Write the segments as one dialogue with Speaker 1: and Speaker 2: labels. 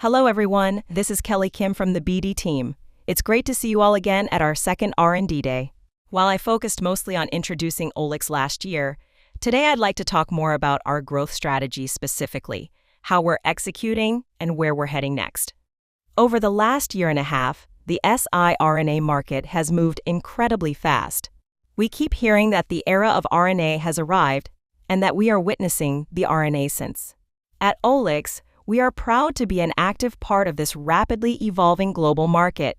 Speaker 1: Hello everyone, this is Kelly Kim from the BD team. It's great to see you all again at our second R&D Day. While I focused mostly on introducing OliX last year, today I'd like to talk more about our growth strategy specifically, how we're executing, and where we're heading next. Over the last year and a half, the siRNA market has moved incredibly fast. We keep hearing that the era of RNA has arrived and that we are witnessing the RNascence. At OliX, we are proud to be an active part of this rapidly evolving global market.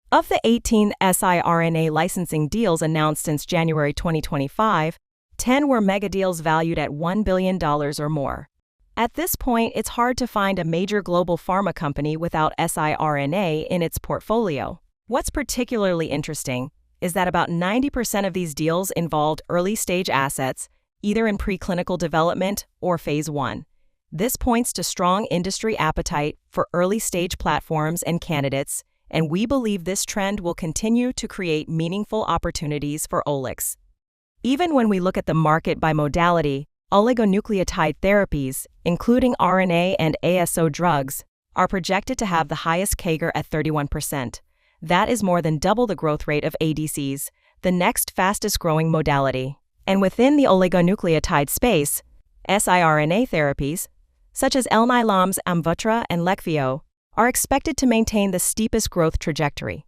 Speaker 1: Of the 18 siRNA licensing deals announced since January 2025, 10 were mega deals valued at $1 billion or more. At this point, it's hard to find a major global pharma company without siRNA in its portfolio. What's particularly interesting is that about 90% of these deals involved early-stage assets, either in preclinical development or phase 1. This points to strong industry appetite for early-stage platforms and candidates, and we believe this trend will continue to create meaningful opportunities for OliX. Even when we look at the market by modality, oligonucleotide therapies, including RNA and ASO drugs, are projected to have the highest CAGR at 31%. That is more than double the growth rate of ADCs, the next fastest-growing modality. And within the oligonucleotide space, siRNA therapies, such as Alnylam's Amvuttra and Leqvio, are expected to maintain the steepest growth trajectory.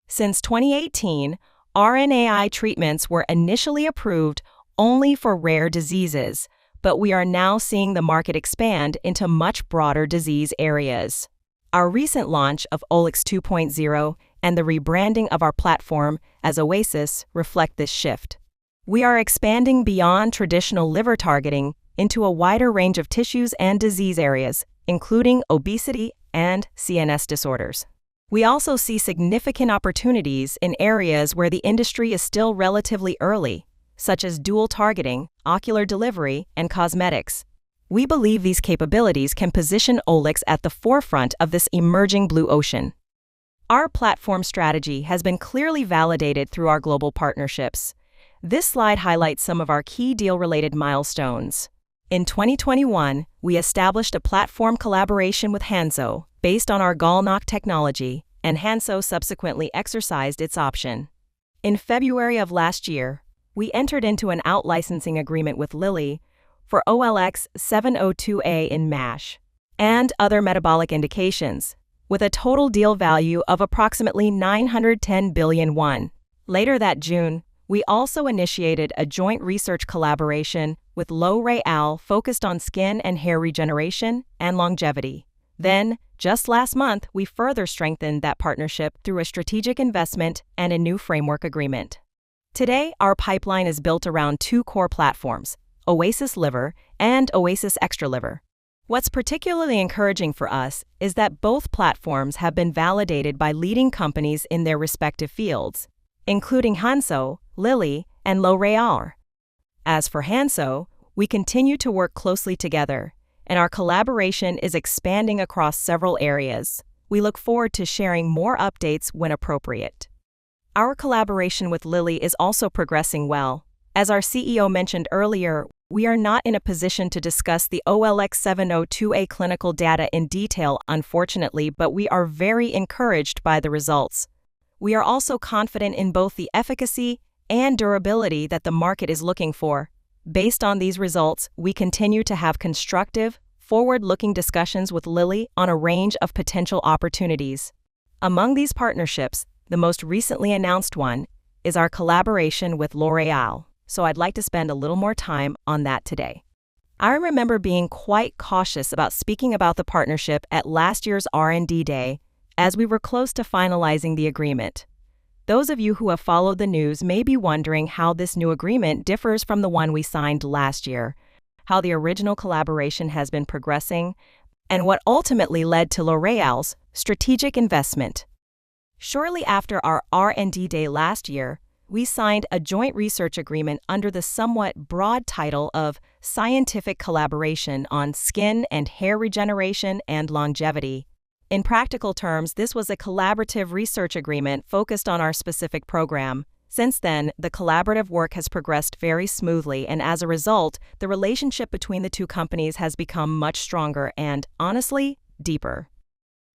Speaker 1: Since 2018, RNAi treatments were initially approved only for rare diseases, but we are now seeing the market expand into much broader disease areas. Our recent launch of OliX 2.0 and the rebranding of our platform as Oasis reflect this shift. We are expanding beyond traditional liver targeting into a wider range of tissues and disease areas, including obesity and CNS disorders. We also see significant opportunities in areas where the industry is still relatively early, such as dual targeting, ocular delivery, and cosmetics. We believe these capabilities can position OliX at the forefront of this emerging blue ocean. Our platform strategy has been clearly validated through our global partnerships. This slide highlights some of our key deal-related milestones. In 2021, we established a platform collaboration with Hansoh based on our GalNAc technology, and Hansoh subsequently exercised its option. In February of last year, we entered into an out-licensing agreement with Lilly for OliX 702A in MASH and other metabolic indications, with a total deal value of approximately 910 billion won. Later that June, we also initiated a joint research collaboration with L'Oréal focused on skin and hair regeneration and longevity. Then, just last month, we further strengthened that partnership through a strategic investment and a new framework agreement. Today, our pipeline is built around two core platforms, Oasis Liver and Oasis Extra Liver. What's particularly encouraging for us is that both platforms have been validated by leading companies in their respective fields, including Hansoh, Lilly, and L'Oréal. As for Hansoh, we continue to work closely together, and our collaboration is expanding across several areas. We look forward to sharing more updates when appropriate. Our collaboration with Lilly is also progressing well. As our CEO mentioned earlier, we are not in a position to discuss the OliX 702A clinical data in detail, unfortunately, but we are very encouraged by the results. We are also confident in both the efficacy and durability that the market is looking for. Based on these results, we continue to have constructive, forward-looking discussions with Lilly on a range of potential opportunities. Among these partnerships, the most recently announced one is our collaboration with L'Oréal, so I'd like to spend a little more time on that today. I remember being quite cautious about speaking about the partnership at last year's R&D Day, as we were close to finalizing the agreement. Those of you who have followed the news may be wondering how this new agreement differs from the one we signed last year, how the original collaboration has been progressing, and what ultimately led to L'Oréal's strategic investment. Shortly after our R&D Day last year, we signed a joint research agreement under the somewhat broad title of Scientific Collaboration on Skin and Hair Regeneration and Longevity. In practical terms, this was a collaborative research agreement focused on our specific program. Since then, the collaborative work has progressed very smoothly, and as a result, the relationship between the two companies has become much stronger and, honestly, deeper.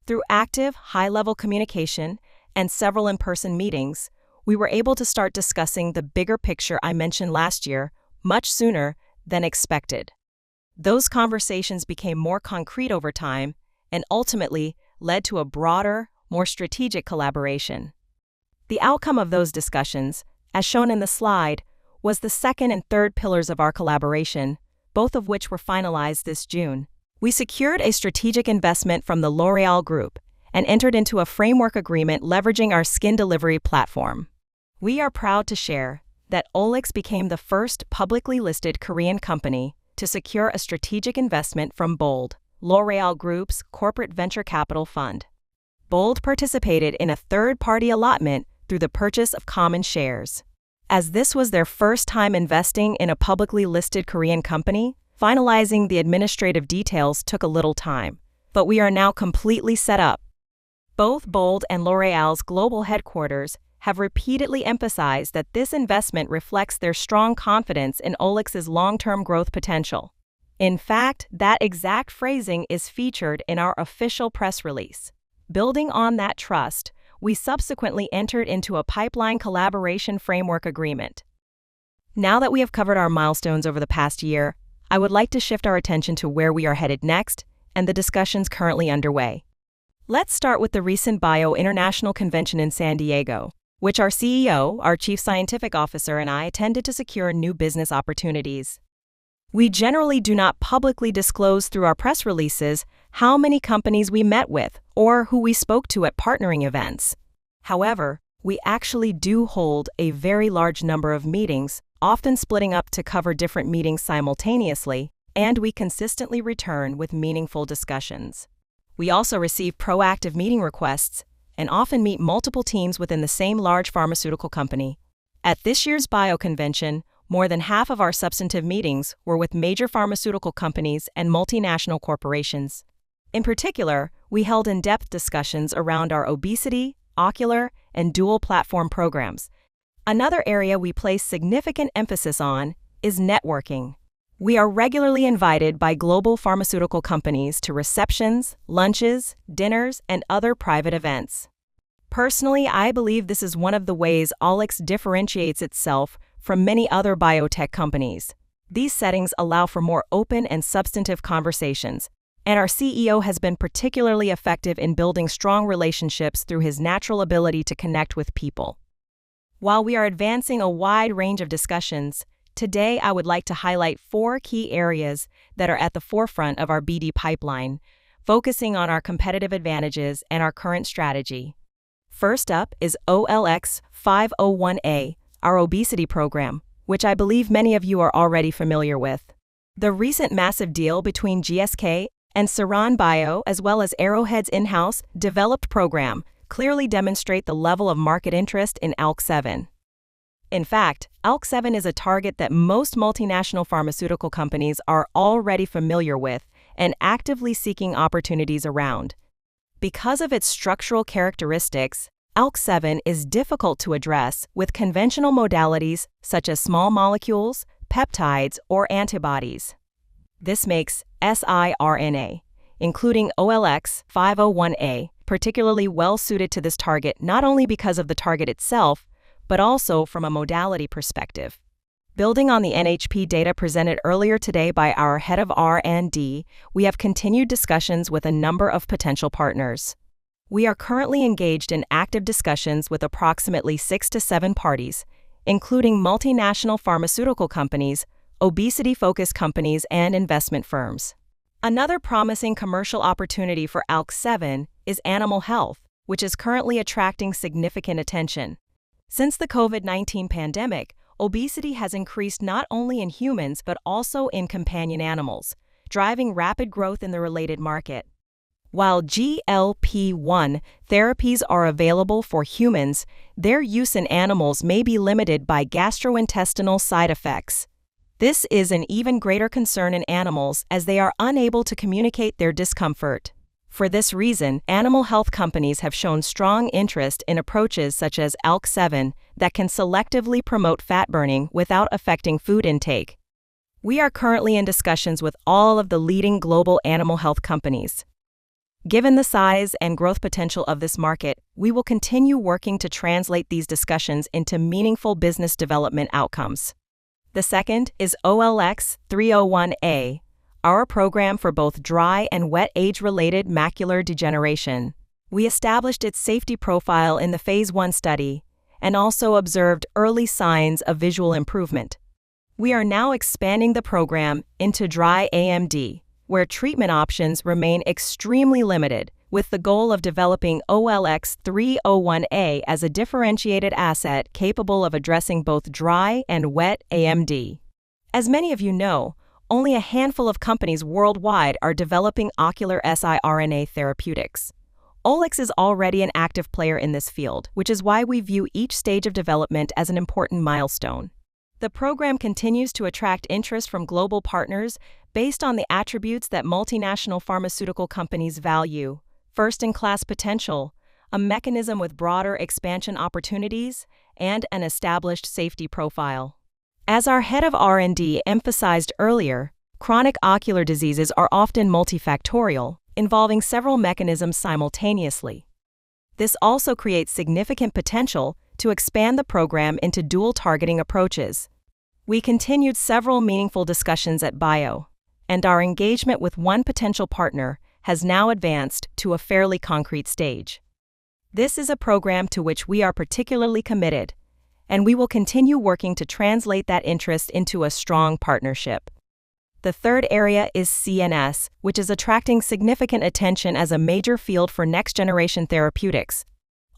Speaker 1: Through active, high-level communication and several in-person meetings, we were able to start discussing the bigger picture I mentioned last year much sooner than expected. Those conversations became more concrete over time and ultimately led to a broader, more strategic collaboration. The outcome of those discussions, as shown in the slide, was the second and third pillars of our collaboration, both of which were finalized this June. We secured a strategic investment from the L'Oréal Group and entered into a framework agreement leveraging our skin delivery platform. We are proud to share that OliX became the first publicly listed Korean company to secure a strategic investment from Bold, L'Oréal Group's corporate venture capital fund. Bold participated in a third-party allotment through the purchase of common shares. As this was their first time investing in a publicly listed Korean company, finalizing the administrative details took a little time, but we are now completely set up. Both Bold and L'Oréal's global headquarters have repeatedly emphasized that this investment reflects their strong confidence in OliX's long-term growth potential. In fact, that exact phrasing is featured in our official press release. Building on that trust, we subsequently entered into a pipeline collaboration framework agreement. Now that we have covered our milestones over the past year, I would like to shift our attention to where we are headed next and the discussions currently underway. Let's start with the recent Bio International Convention in San Diego, which our CEO, our Chief Scientific Officer, and I attended to secure new business opportunities. We generally do not publicly disclose through our press releases how many companies we met with or who we spoke to at partnering events. However, we actually do hold a very large number of meetings, often splitting up to cover different meetings simultaneously, and we consistently return with meaningful discussions. We also receive proactive meeting requests and often meet multiple teams within the same large pharmaceutical company. At this year's Bio Convention, more than half of our substantive meetings were with major pharmaceutical companies and multinational corporations. In particular, we held in-depth discussions around our obesity, ocular, and dual platform programs. Another area we place significant emphasis on is networking. We are regularly invited by global pharmaceutical companies to receptions, lunches, dinners, and other private events. Personally, I believe this is one of the ways OliX differentiates itself from many other biotech companies. These settings allow for more open and substantive conversations, and our CEO has been particularly effective in building strong relationships through his natural ability to connect with people. While we are advancing a wide range of discussions, today I would like to highlight 4 key areas that are at the forefront of our BD pipeline, focusing on our competitive advantages and our current strategy. First up is OliX 501A, our obesity program, which I believe many of you are already familiar with. The recent massive deal between GSK and Seron Bio, as well as Arrowhead's in-house developed program, clearly demonstrate the level of market interest in ALK7. In fact, ALK7 is a target that most multinational pharmaceutical companies are already familiar with and actively seeking opportunities around. Because of its structural characteristics, ALK7 is difficult to address with conventional modalities such as small molecules, peptides, or antibodies. This makes siRNA, including OliX 501A, particularly well-suited to this target not only because of the target itself, but also from a modality perspective. Building on the NHP data presented earlier today by our head of R&D, we have continued discussions with a number of potential partners. We are currently engaged in active discussions with approximately 6 to 7 parties, including multinational pharmaceutical companies, obesity-focused companies, and investment firms. Another promising commercial opportunity for ALK7 is animal health, which is currently attracting significant attention. Since the COVID-19 pandemic, obesity has increased not only in humans but also in companion animals, driving rapid growth in the related market. While GLP-1 therapies are available for humans, their use in animals may be limited by gastrointestinal side effects. This is an even greater concern in animals as they are unable to communicate their discomfort. For this reason, animal health companies have shown strong interest in approaches such as ALK7 that can selectively promote fat burning without affecting food intake. We are currently in discussions with all of the leading global animal health companies. Given the size and growth potential of this market, we will continue working to translate these discussions into meaningful business development outcomes. The second is OliX 301A, our program for both dry and wet age-related macular degeneration. We established its safety profile in the Phase 1 study and also observed early signs of visual improvement. We are now expanding the program into dry AMD, where treatment options remain extremely limited, with the goal of developing OliX 301A as a differentiated asset capable of addressing both dry and wet AMD. As many of you know, only a handful of companies worldwide are developing ocular siRNA therapeutics. OliX is already an active player in this field, which is why we view each stage of development as an important milestone. The program continues to attract interest from global partners based on the attributes that multinational pharmaceutical companies value: first-in-class potential, a mechanism with broader expansion opportunities, and an established safety profile. As our head of R&D emphasized earlier, chronic ocular diseases are often multifactorial, involving several mechanisms simultaneously. This also creates significant potential to expand the program into dual-targeting approaches. We continued several meaningful discussions at BIO, and our engagement with one potential partner has now advanced to a fairly concrete stage. This is a program to which we are particularly committed, and we will continue working to translate that interest into a strong partnership. The third area is CNS, which is attracting significant attention as a major field for next-generation therapeutics.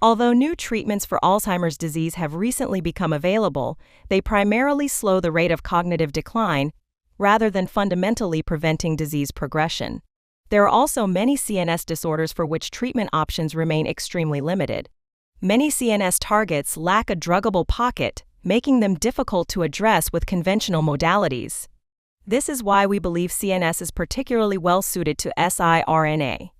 Speaker 1: Although new treatments for Alzheimer's disease have recently become available, they primarily slow the rate of cognitive decline rather than fundamentally preventing disease progression. There are also many CNS disorders for which treatment options remain extremely limited. Many CNS targets lack a druggable pocket, making them difficult to address with conventional modalities. This is why we believe CNS is particularly well suited to siRNA.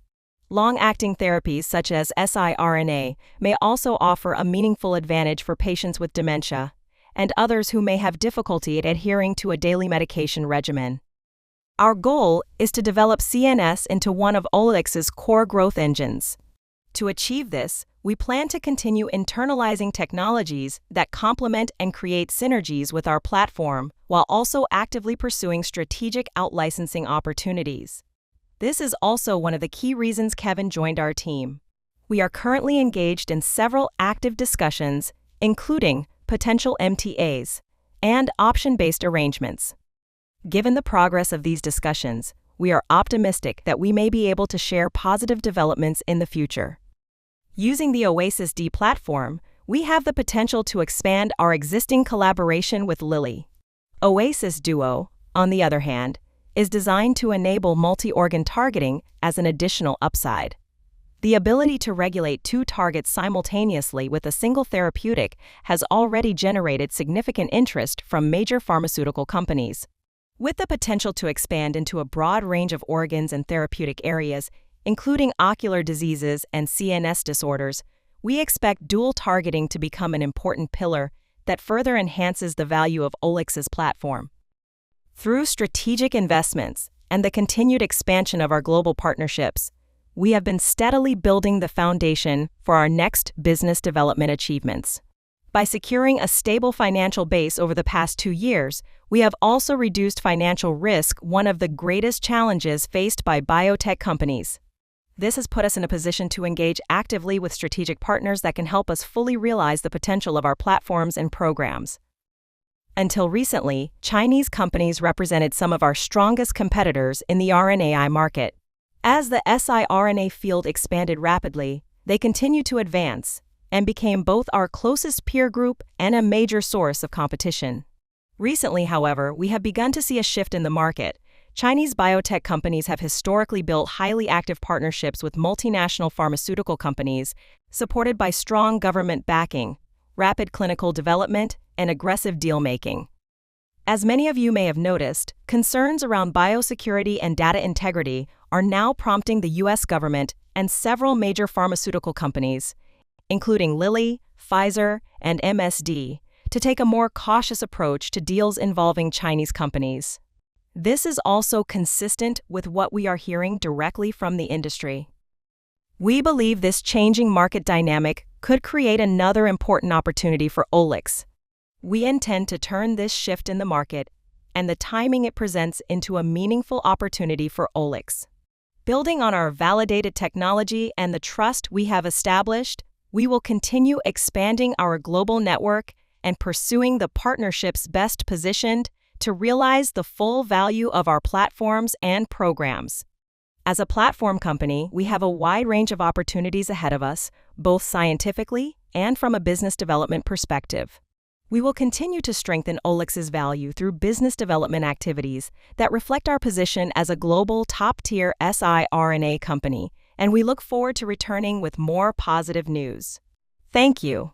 Speaker 1: Long-acting therapies such as siRNA may also offer a meaningful advantage for patients with dementia and others who may have difficulty at adhering to a daily medication regimen. Our goal is to develop CNS into one of OliX's core growth engines. To achieve this, we plan to continue internalizing technologies that complement and create synergies with our platform, while also actively pursuing strategic out-licensing opportunities. This is also one of the key reasons Kevin joined our team. We are currently engaged in several active discussions, including potential MTAs and option-based arrangements. Given the progress of these discussions, we are optimistic that we may be able to share positive developments in the future. Using the Oasis D platform, we have the potential to expand our existing collaboration with Lilly. Oasis Duo, on the other hand, is designed to enable multi-organ targeting as an additional upside. The ability to regulate two targets simultaneously with a single therapeutic has already generated significant interest from major pharmaceutical companies. With the potential to expand into a broad range of organs and therapeutic areas, including ocular diseases and CNS disorders, we expect dual targeting to become an important pillar that further enhances the value of OliX's platform. Through strategic investments and the continued expansion of our global partnerships, we have been steadily building the foundation for our next business development achievements. By securing a stable financial base over the past 2 years, we have also reduced financial risk, one of the greatest challenges faced by biotech companies. This has put us in a position to engage actively with strategic partners that can help us fully realize the potential of our platforms and programs. Until recently, Chinese companies represented some of our strongest competitors in the RNAi market. As the siRNA field expanded rapidly, they continued to advance and became both our closest peer group and a major source of competition. Recently, however, we have begun to see a shift in the market. Chinese biotech companies have historically built highly active partnerships with multinational pharmaceutical companies, supported by strong government backing, rapid clinical development, and aggressive deal-making. As many of you may have noticed, concerns around biosecurity and data integrity are now prompting the U.S. government and several major pharmaceutical companies, including Lilly, Pfizer, and MSD, to take a more cautious approach to deals involving Chinese companies. This is also consistent with what we are hearing directly from the industry. We believe this changing market dynamic could create another important opportunity for OliX. We intend to turn this shift in the market and the timing it presents into a meaningful opportunity for OliX. Building on our validated technology and the trust we have established, we will continue expanding our global network and pursuing the partnerships best positioned to realize the full value of our platforms and programs. As a platform company, we have a wide range of opportunities ahead of us, both scientifically and from a business development perspective. We will continue to strengthen OliX's value through business development activities that reflect our position as a global top-tier siRNA company, and we look forward to returning with more positive news. Thank you.